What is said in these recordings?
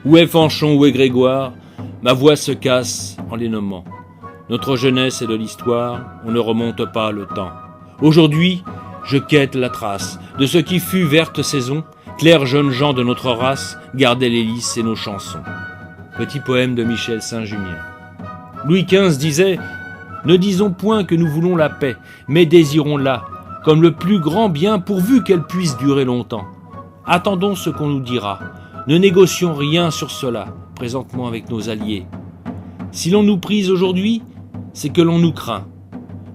Où est Fanchon, où est Grégoire? Ma voix se casse en les nommant. Notre jeunesse est de l'histoire, on ne remonte pas le temps. Aujourd'hui, je quête la trace de ce qui fut verte saison, clairs jeunes gens de notre race gardaient les lys et nos chansons. Petit poème de Michel Saint-Junien. Louis XV disait « Ne disons point que nous voulons la paix, mais désirons-la, comme le plus grand bien pourvu qu'elle puisse durer longtemps. Attendons ce qu'on nous dira, ne négocions rien sur cela, présentement avec nos alliés. Si l'on nous prise aujourd'hui, c'est que l'on nous craint.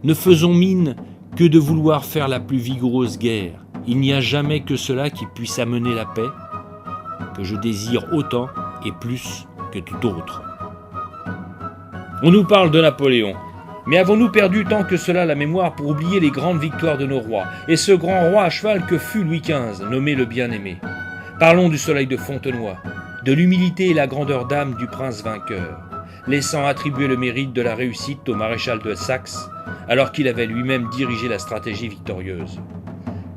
Ne faisons mine que de vouloir faire la plus vigoureuse guerre. Il n'y a jamais que cela qui puisse amener la paix, que je désire autant et plus que tout autre. » On nous parle de Napoléon. Mais avons-nous perdu tant que cela la mémoire pour oublier les grandes victoires de nos rois, et ce grand roi à cheval que fut Louis XV, nommé le Bien-Aimé? Parlons du soleil de Fontenoy, de l'humilité et la grandeur d'âme du prince vainqueur, laissant attribuer le mérite de la réussite au maréchal de Saxe, alors qu'il avait lui-même dirigé la stratégie victorieuse.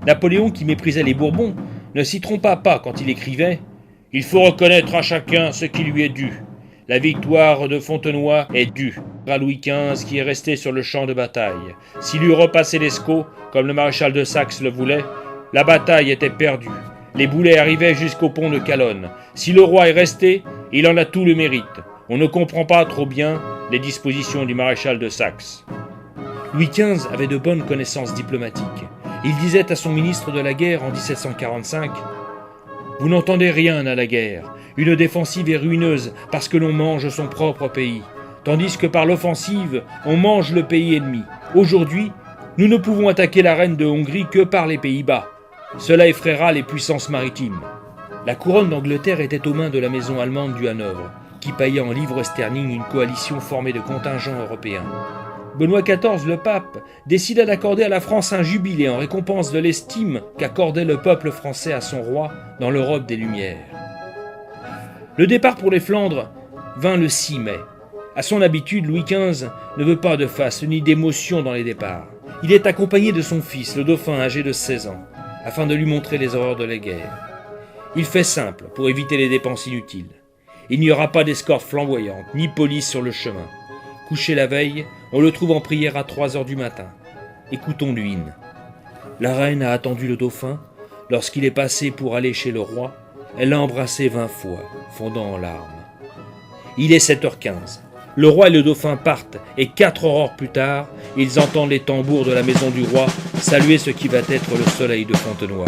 Napoléon, qui méprisait les Bourbons, ne s'y trompa pas quand il écrivait « Il faut reconnaître à chacun ce qui lui est dû. La victoire de Fontenoy est due à Louis XV qui est resté sur le champ de bataille. S'il eût repassé l'Escaut, comme le maréchal de Saxe le voulait, la bataille était perdue. Les boulets arrivaient jusqu'au pont de Calonne. Si le roi est resté, il en a tout le mérite. On ne comprend pas trop bien les dispositions du maréchal de Saxe. » Louis XV avait de bonnes connaissances diplomatiques. Il disait à son ministre de la guerre en 1745 « Vous n'entendez rien à la guerre. Une défensive est ruineuse parce que l'on mange son propre pays, tandis que par l'offensive, on mange le pays ennemi. Aujourd'hui, nous ne pouvons attaquer la reine de Hongrie que par les Pays-Bas. Cela effraiera les puissances maritimes. » La couronne d'Angleterre était aux mains de la maison allemande du Hanovre, qui payait en livres sterling une coalition formée de contingents européens. Benoît XIV, le pape, décida d'accorder à la France un jubilé en récompense de l'estime qu'accordait le peuple français à son roi dans l'Europe des Lumières. Le départ pour les Flandres vint le 6 mai. À son habitude, Louis XV ne veut pas de faste ni d'émotion dans les départs. Il est accompagné de son fils, le dauphin âgé de 16 ans, afin de lui montrer les horreurs de la guerre. Il fait simple pour éviter les dépenses inutiles. Il n'y aura pas d'escorte flamboyante, ni police sur le chemin. Couché la veille, on le trouve en prière à 3 heures du matin. Écoutons l'huine. La reine a attendu le dauphin. Lorsqu'il est passé pour aller chez le roi, elle l'a embrassé 20 fois, fondant en larmes. Il est 7h15. Le roi et le dauphin partent, et 4 aurores plus tard, ils entendent les tambours de la maison du roi saluer ce qui va être le soleil de Fontenoy.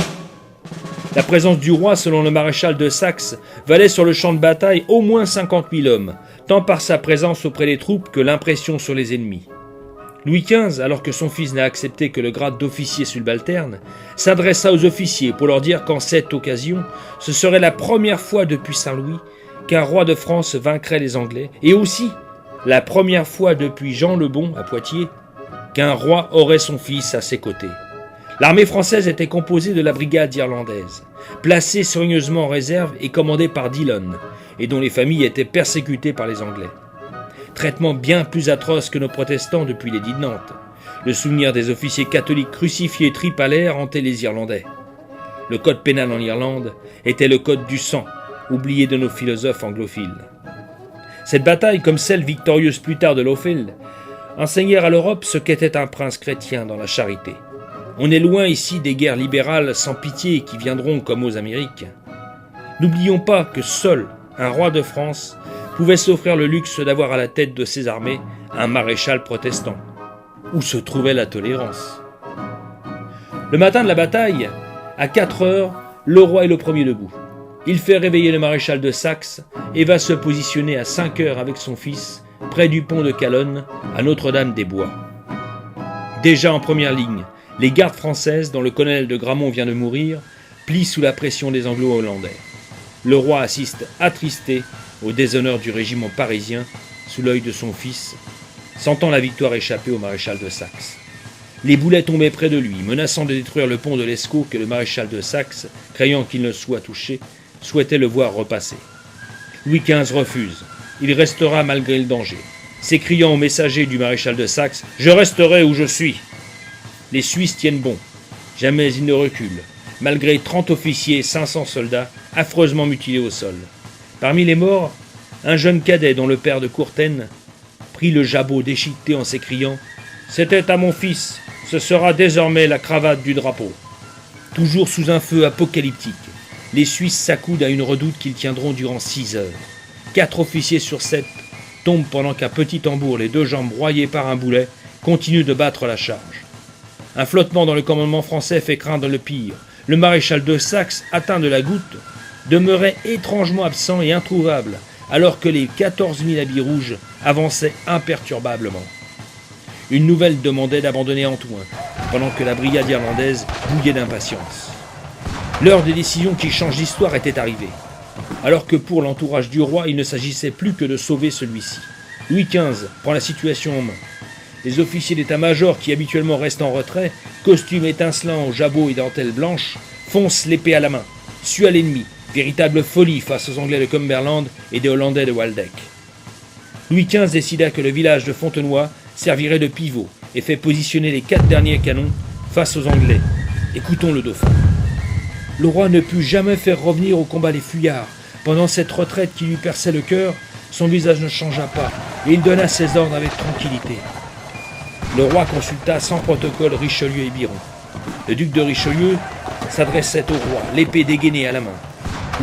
La présence du roi, selon le maréchal de Saxe, valait sur le champ de bataille au moins 50 000 hommes, tant par sa présence auprès des troupes que l'impression sur les ennemis. Louis XV, alors que son fils n'a accepté que le grade d'officier subalterne, s'adressa aux officiers pour leur dire qu'en cette occasion, ce serait la première fois depuis Saint-Louis qu'un roi de France vaincrait les Anglais, et aussi la première fois depuis Jean le Bon à Poitiers qu'un roi aurait son fils à ses côtés. L'armée française était composée de la brigade irlandaise, placée soigneusement en réserve et commandée par Dillon, et dont les familles étaient persécutées par les Anglais. Traitement bien plus atroce que nos protestants depuis l'édit de Nantes. Le souvenir des officiers catholiques crucifiés tripalaires hantait les Irlandais. Le code pénal en Irlande était le code du sang, oublié de nos philosophes anglophiles. Cette bataille, comme celle victorieuse plus tard de Lothfield, enseignèrent à l'Europe ce qu'était un prince chrétien dans la charité. On est loin ici des guerres libérales sans pitié qui viendront comme aux Amériques. N'oublions pas que seul un roi de France pouvait s'offrir le luxe d'avoir à la tête de ses armées un maréchal protestant. Où se trouvait la tolérance? Le matin de la bataille, à 4 heures, le roi est le premier debout. Il fait réveiller le maréchal de Saxe et va se positionner à 5 heures avec son fils, près du pont de Calonne, à Notre-Dame-des-Bois. Déjà en première ligne, les gardes françaises, dont le colonel de Gramont vient de mourir, plient sous la pression des Anglo-Hollandais. Le roi assiste attristé au déshonneur du régiment parisien sous l'œil de son fils, sentant la victoire échapper au maréchal de Saxe. Les boulets tombaient près de lui, menaçant de détruire le pont de l'Escaut que le maréchal de Saxe, craignant qu'il ne soit touché, souhaitait le voir repasser. Louis XV refuse. Il restera malgré le danger, s'écriant au messager du maréchal de Saxe « Je resterai où je suis ». Les Suisses tiennent bon. Jamais ils ne reculent, malgré 30 officiers et 500 soldats affreusement mutilés au sol. Parmi les morts, un jeune cadet dont le père de Courtène prit le jabot déchiqueté en s'écriant « C'était à mon fils, ce sera désormais la cravate du drapeau ». Toujours sous un feu apocalyptique, les Suisses s'accoudent à une redoute qu'ils tiendront durant 6 heures. 4 officiers sur 7 tombent pendant qu'à petit tambour, les 2 jambes broyées par un boulet, continuent de battre la charge. Un flottement dans le commandement français fait craindre le pire. Le maréchal de Saxe, atteint de la goutte, demeurait étrangement absent et introuvable, alors que les 14 000 habits rouges avançaient imperturbablement. Une nouvelle demandait d'abandonner Antoin, pendant que la brigade irlandaise bouillait d'impatience. L'heure des décisions qui changent l'histoire était arrivée, alors que pour l'entourage du roi, il ne s'agissait plus que de sauver celui-ci. Louis XV prend la situation en main. Les officiers d'état-major, qui habituellement restent en retrait, costumes étincelants aux jabots et dentelles blanches, foncent l'épée à la main, suent à l'ennemi, véritable folie face aux Anglais de Cumberland et des Hollandais de Waldeck. Louis XV décida que le village de Fontenoy servirait de pivot et fait positionner les 4 derniers canons face aux Anglais. Écoutons le dauphin. Le roi ne put jamais faire revenir au combat les fuyards. Pendant cette retraite qui lui perçait le cœur, son visage ne changea pas et il donna ses ordres avec tranquillité. Le roi consulta sans protocole Richelieu et Biron. Le duc de Richelieu s'adressait au roi, l'épée dégainée à la main.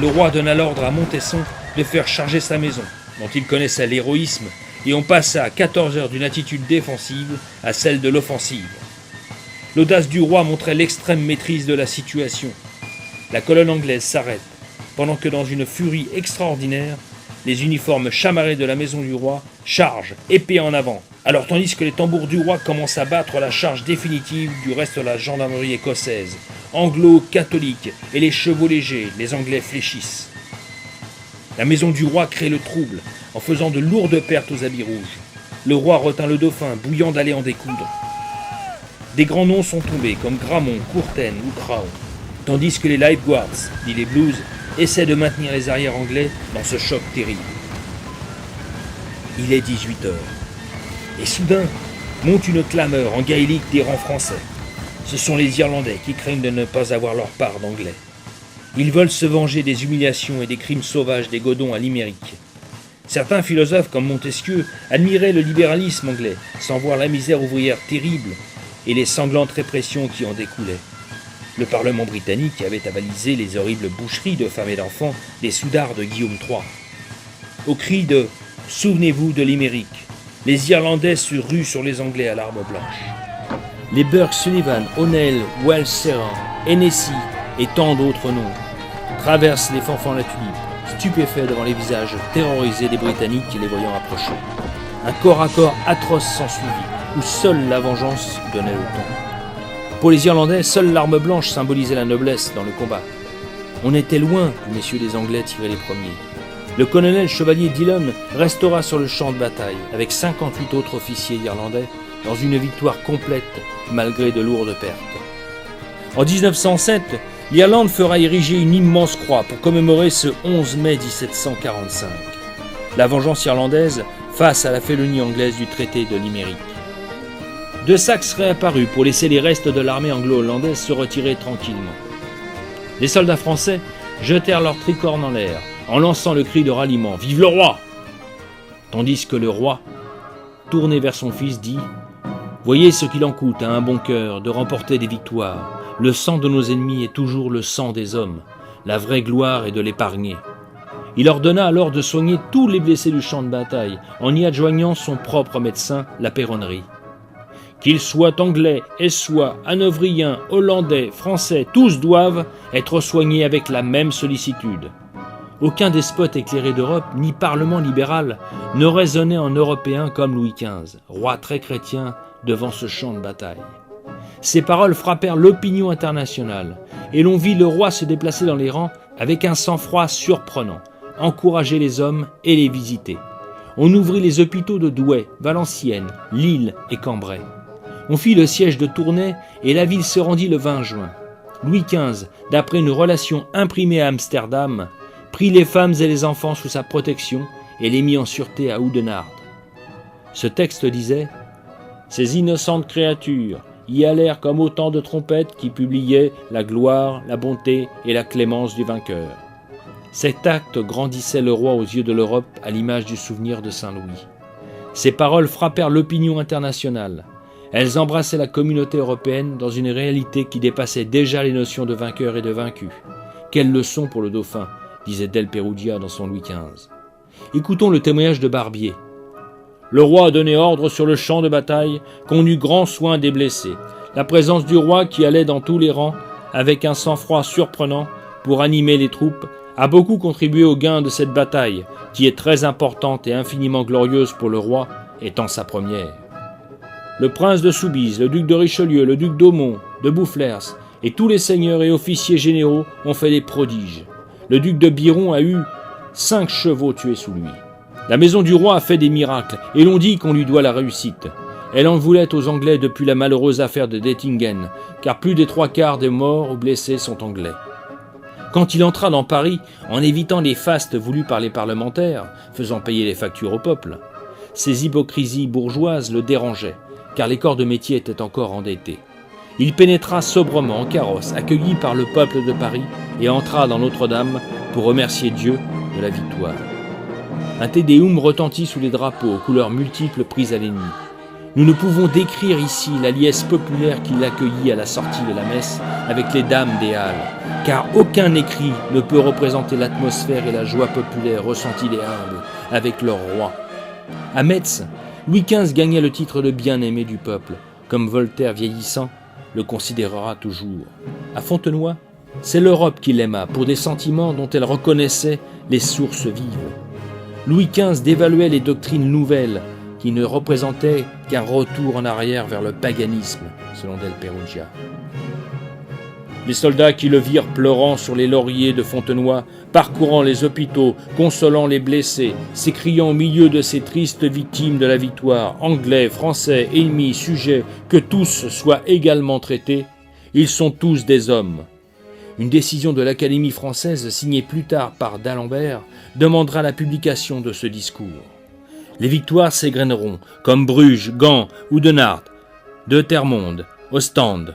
Le roi donna l'ordre à Montesson de faire charger sa maison, dont il connaissait l'héroïsme, et on passa à 14 heures d'une attitude défensive à celle de l'offensive. L'audace du roi montrait l'extrême maîtrise de la situation. La colonne anglaise s'arrête, pendant que dans une furie extraordinaire, les uniformes chamarrés de la maison du roi chargent, épée en avant. Alors tandis que les tambours du roi commencent à battre la charge définitive du reste de la gendarmerie écossaise, anglo-catholique et les chevaux légers, les Anglais fléchissent. La maison du roi crée le trouble, en faisant de lourdes pertes aux habits rouges. Le roi retint le dauphin, bouillant d'aller en découdre. Des grands noms sont tombés, comme Gramont, Courtène ou Craon, tandis que les Life Guards, dit les Blues, essaient de maintenir les arrières anglais dans ce choc terrible. Il est 18 heures. Et soudain, monte une clameur en gaélique des rangs français. Ce sont les Irlandais qui craignent de ne pas avoir leur part d'anglais. Ils veulent se venger des humiliations et des crimes sauvages des Godons à Limerick. Certains philosophes comme Montesquieu admiraient le libéralisme anglais, sans voir la misère ouvrière terrible et les sanglantes répressions qui en découlaient. Le Parlement britannique avait avalisé les horribles boucheries de femmes et d'enfants des soudards de Guillaume III. Au cri de « Souvenez-vous de Limerick », les Irlandais se ruent sur les Anglais à l'arme blanche. Les Burke Sullivan, O'Neill, Wells Serra, Hennessy et tant d'autres noms traversent les fanfans la tulipe, stupéfaits devant les visages terrorisés des Britanniques les voyant approcher. Un corps à corps atroce s'ensuivit, où seule la vengeance donnait le ton. Pour les Irlandais, seule l'arme blanche symbolisait la noblesse dans le combat. On était loin que messieurs les Anglais tiraient les premiers. Le colonel chevalier Dillon restera sur le champ de bataille avec 58 autres officiers irlandais dans une victoire complète malgré de lourdes pertes. En 1907, l'Irlande fera ériger une immense croix pour commémorer ce 11 mai 1745. La vengeance irlandaise face à la félonie anglaise du traité de Limerick. De Saxe réapparut pour laisser les restes de l'armée anglo-hollandaise se retirer tranquillement. Les soldats français jetèrent leurs tricornes en l'air, en lançant le cri de ralliement « Vive le roi !» Tandis que le roi, tourné vers son fils, dit « Voyez ce qu'il en coûte à un bon cœur de remporter des victoires. Le sang de nos ennemis est toujours le sang des hommes. La vraie gloire est de l'épargner. » Il ordonna alors de soigner tous les blessés du champ de bataille, en y adjoignant son propre médecin, la Perronnerie. Qu'ils soient anglais, essois, hanovriens, hollandais, français, tous doivent être soignés avec la même sollicitude. Aucun despote éclairé d'Europe, ni parlement libéral, ne raisonnait en européen comme Louis XV, roi très chrétien devant ce champ de bataille. Ces paroles frappèrent l'opinion internationale, et l'on vit le roi se déplacer dans les rangs avec un sang-froid surprenant, encourager les hommes et les visiter. On ouvrit les hôpitaux de Douai, Valenciennes, Lille et Cambrai. On fit le siège de Tournai et la ville se rendit le 20 juin. Louis XV, d'après une relation imprimée à Amsterdam, prit les femmes et les enfants sous sa protection et les mit en sûreté à Oudenarde. Ce texte disait « Ces innocentes créatures y allèrent comme autant de trompettes qui publiaient la gloire, la bonté et la clémence du vainqueur. Cet acte grandissait le roi aux yeux de l'Europe à l'image du souvenir de Saint-Louis. Ces paroles frappèrent l'opinion internationale. Elles embrassaient la communauté européenne dans une réalité qui dépassait déjà les notions de vainqueur et de vaincu. Quelle leçon pour le dauphin, disait Del Perugia dans son Louis XV. Écoutons le témoignage de Barbier. Le roi a donné ordre sur le champ de bataille qu'on eût grand soin des blessés. La présence du roi qui allait dans tous les rangs avec un sang-froid surprenant pour animer les troupes a beaucoup contribué au gain de cette bataille qui est très importante et infiniment glorieuse pour le roi étant sa première. Le prince de Soubise, le duc de Richelieu, le duc d'Aumont, de Boufflers et tous les seigneurs et officiers généraux ont fait des prodiges. Le duc de Biron a eu 5 chevaux tués sous lui. La maison du roi a fait des miracles, et l'on dit qu'on lui doit la réussite. Elle en voulait aux Anglais depuis la malheureuse affaire de Dettingen, car plus des 3/4 des morts ou blessés sont anglais. Quand il entra dans Paris, en évitant les fastes voulus par les parlementaires, faisant payer les factures au peuple, ces hypocrisies bourgeoises le dérangeaient, car les corps de métier étaient encore endettés. Il pénétra sobrement en carrosse, accueilli par le peuple de Paris, et entra dans Notre-Dame pour remercier Dieu de la victoire. Un tédéum retentit sous les drapeaux aux couleurs multiples prises à l'ennemi. Nous ne pouvons décrire ici la liesse populaire qui l'accueillit à la sortie de la messe avec les dames des Halles, car aucun écrit ne peut représenter l'atmosphère et la joie populaire ressentie des Halles avec leur roi. À Metz, Louis XV gagnait le titre de bien-aimé du peuple, comme Voltaire vieillissant le considérera toujours. À Fontenoy, c'est l'Europe qui l'aima pour des sentiments dont elle reconnaissait les sources vives. Louis XV dévaluait les doctrines nouvelles qui ne représentaient qu'un retour en arrière vers le paganisme, selon Del Perugia. Les soldats qui le virent pleurant sur les lauriers de Fontenoy, parcourant les hôpitaux, consolant les blessés, s'écriant au milieu de ces tristes victimes de la victoire, anglais, français, ennemis, sujets, que tous soient également traités, ils sont tous des hommes. Une décision de l'Académie française, signée plus tard par d'Alembert, demandera la publication de ce discours. Les victoires s'égrèneront, comme Bruges, Gand ou Denard, de Termonde, Ostende.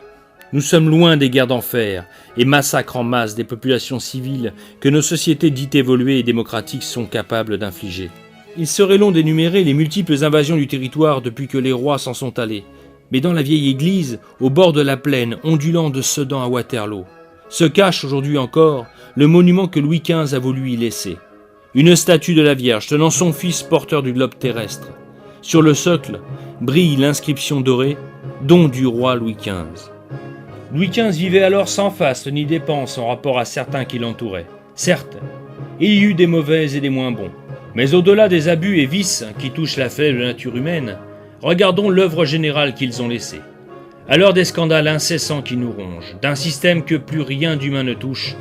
Nous sommes loin des guerres d'enfer et massacres en masse des populations civiles que nos sociétés dites évoluées et démocratiques sont capables d'infliger. Il serait long d'énumérer les multiples invasions du territoire depuis que les rois s'en sont allés, mais dans la vieille église, au bord de la plaine ondulant de Sedan à Waterloo, se cache aujourd'hui encore le monument que Louis XV a voulu y laisser. Une statue de la Vierge tenant son fils porteur du globe terrestre. Sur le socle brille l'inscription dorée « Don du roi Louis XV ». Louis XV vivait alors sans faste ni dépense en rapport à certains qui l'entouraient. Certes, il y eut des mauvais et des moins bons, mais au-delà des abus et vices qui touchent la faible nature humaine, regardons l'œuvre générale qu'ils ont laissée. À l'heure des scandales incessants qui nous rongent, d'un système que plus rien d'humain ne touche,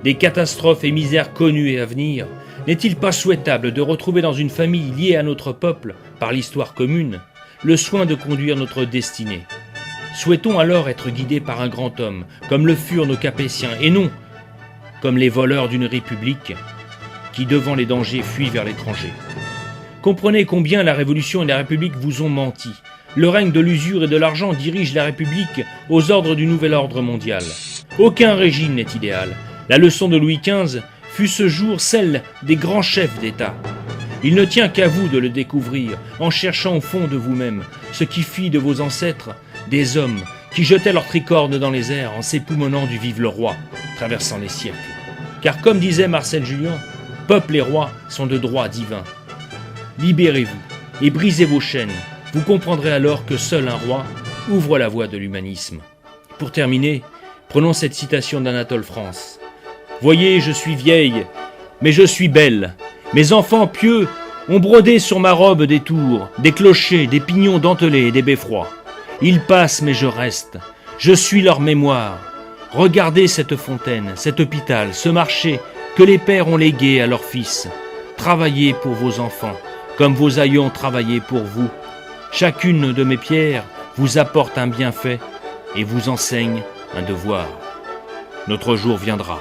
des catastrophes et misères connues et à venir, n'est-il pas souhaitable de retrouver dans une famille liée à notre peuple, par l'histoire commune, le soin de conduire notre destinée? Souhaitons alors être guidés par un grand homme, comme le furent nos Capétiens, et non comme les voleurs d'une république qui, devant les dangers, fuient vers l'étranger. Comprenez combien la Révolution et la République vous ont menti. Le règne de l'usure et de l'argent dirige la République aux ordres du nouvel ordre mondial. Aucun régime n'est idéal. La leçon de Louis XV fut ce jour celle des grands chefs d'État. Il ne tient qu'à vous de le découvrir en cherchant au fond de vous-même ce qui fit de vos ancêtres des hommes qui jetaient leurs tricornes dans les airs en s'époumonnant du vive le roi, traversant les siècles. Car comme disait Marcel Julien, peuple et roi sont de droit divin. Libérez-vous et brisez vos chaînes. Vous comprendrez alors que seul un roi ouvre la voie de l'humanisme. Pour terminer, prenons cette citation d'Anatole France. « Voyez, je suis vieille, mais je suis belle. Mes enfants pieux ont brodé sur ma robe des tours, des clochers, des pignons dentelés et des beffrois. Ils passent, mais je reste. Je suis leur mémoire. Regardez cette fontaine, cet hôpital, ce marché que les pères ont légué à leurs fils. Travaillez pour vos enfants, comme vos aïeux ont travaillé pour vous. Chacune de mes pierres vous apporte un bienfait et vous enseigne un devoir. Notre jour viendra.